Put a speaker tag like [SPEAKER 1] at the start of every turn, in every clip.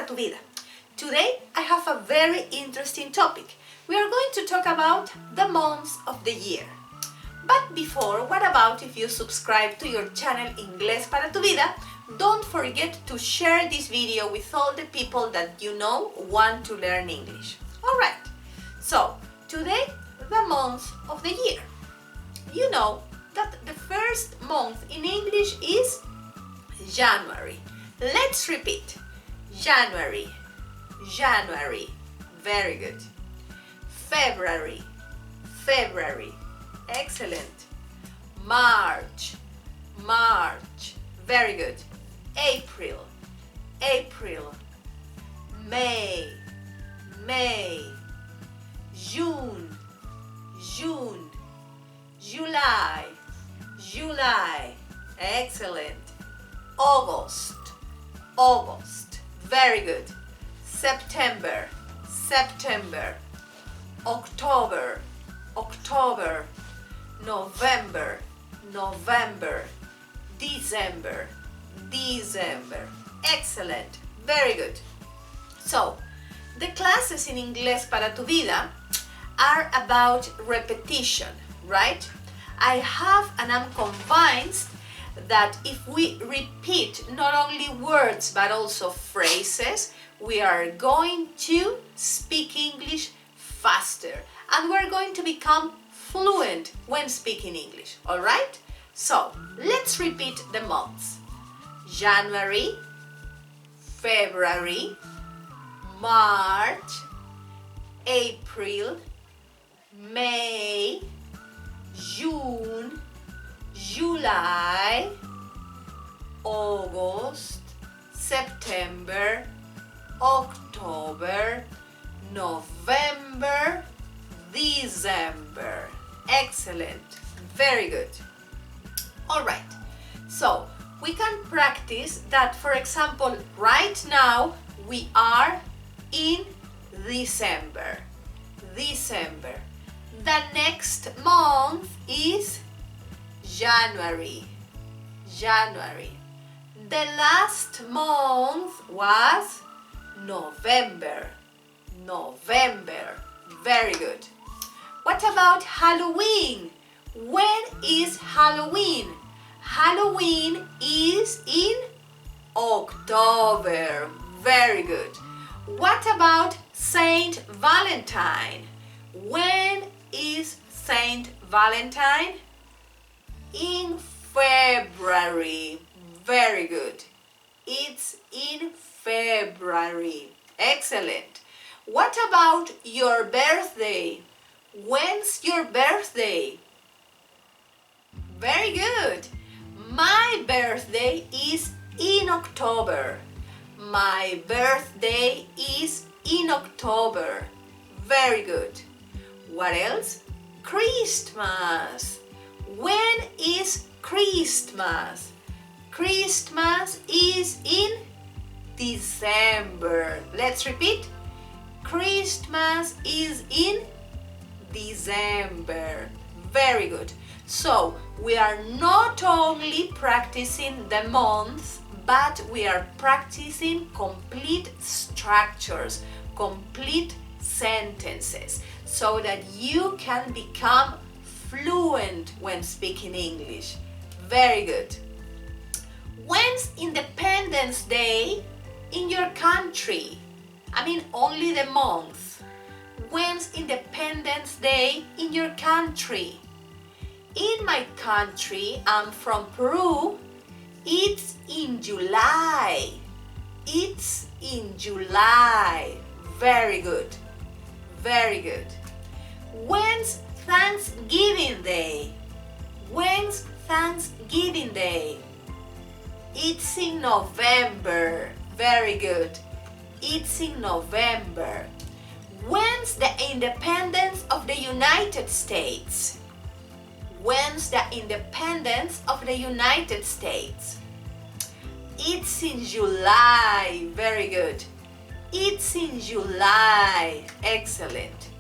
[SPEAKER 1] para tu vida. Today I have a very interesting topic. We are going to talk about the months of the year. But before, what about if you subscribe to your channel Inglés para tu vida? Don't forget to share this video with all the people that you know want to learn English. Alright, so today the months of the year. You know that the first month in English is January. Let's repeat. January, January. Very good. February, February. Excellent. March, March. Very good. April, April. May, May. June, June. July, July. Excellent. August, August. Very good. September, September. October, October. November, November. December, December. Excellent. Very good. So, the classes in Inglés para tu vida are about repetition, right? I have and I'm convinced that if we repeat not only words but also phrases, we are going to speak English faster and we're going to become fluent when speaking English, all right? So, let's repeat the months. January, February, March, April, May, June, July, August, September, October, November, December. Excellent. Very good. All right. So, we can practice that, for example, right now we are in December. December. The next month is January. January. The last month was November. November. Very good. What about Halloween? When is Halloween? Halloween is in October. Very good. What about Saint Valentine? When is Saint Valentine? In February. Very good. It's in February. Excellent. What about your birthday? When's your birthday? Very good. My birthday is in October. My birthday is in October. Very good. What else? Christmas. When is Christmas? Christmas is in December. Let's repeat. Christmas is in December. Very good. So, we are not only practicing the months, but we are practicing complete structures, complete sentences, so that you can become fluent when speaking English. Very good. When's Independence Day in your country? I mean, only the month. When's Independence Day in your country? In my country, I'm from Peru, it's in July. It's in July. Very good. Very good. When's Thanksgiving Day? When's Thanksgiving Day? It's in November. Very good. It's in November. When's the independence of the United States? When's the independence of the United States? It's in July. Very good. It's in July. Excellent.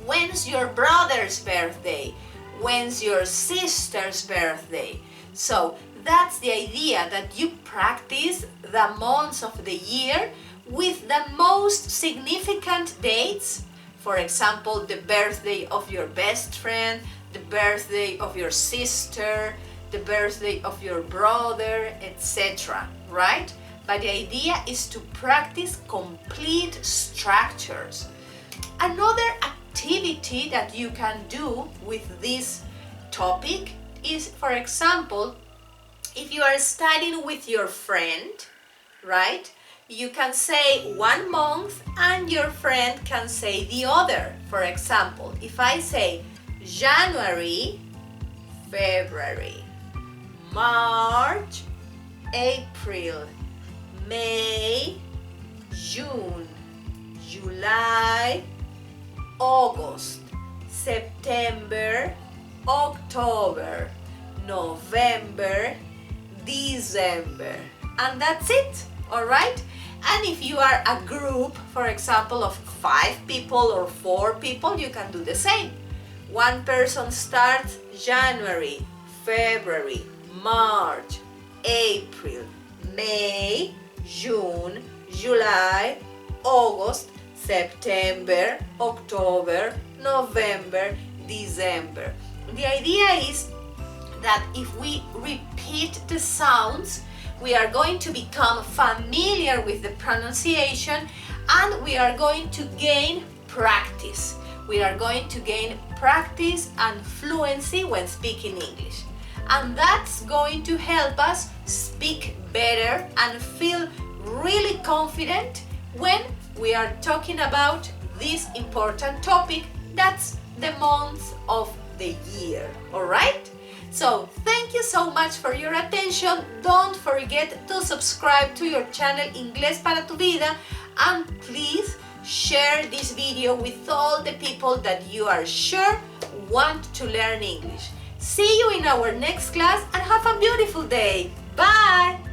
[SPEAKER 1] When's your brother's birthday? When's your sister's birthday? So that's the idea, that you practice the months of the year with the most significant dates. For example, the birthday of your best friend, the birthday of your sister, the birthday of your brother, etc. Right? But the idea is to practice complete structures. Another activity that you can do with this topic is, for example, if you are studying with your friend, right? You can say one month and your friend can say the other. For example, if I say January, February, March, April, May, June, July, August, September, October, November, December, and that's it, all right? And if you are a group, for example, of 5 people or 4 people, you can do the same. One person starts January, February, March, April, May, June, July, August, September, October, November, December. The idea is that if we repeat the sounds, we are going to become familiar with the pronunciation and we are going to gain practice. We are going to gain practice and fluency when speaking English. And that's going to help us speak better and feel really confident when we are talking about this important topic, that's the months of the year, all right? So thank you so much for your attention. Don't forget to subscribe to your channel Inglés para tu vida, and please share this video with all the people that you are sure want to learn English. See you in our next class and have a beautiful day. Bye!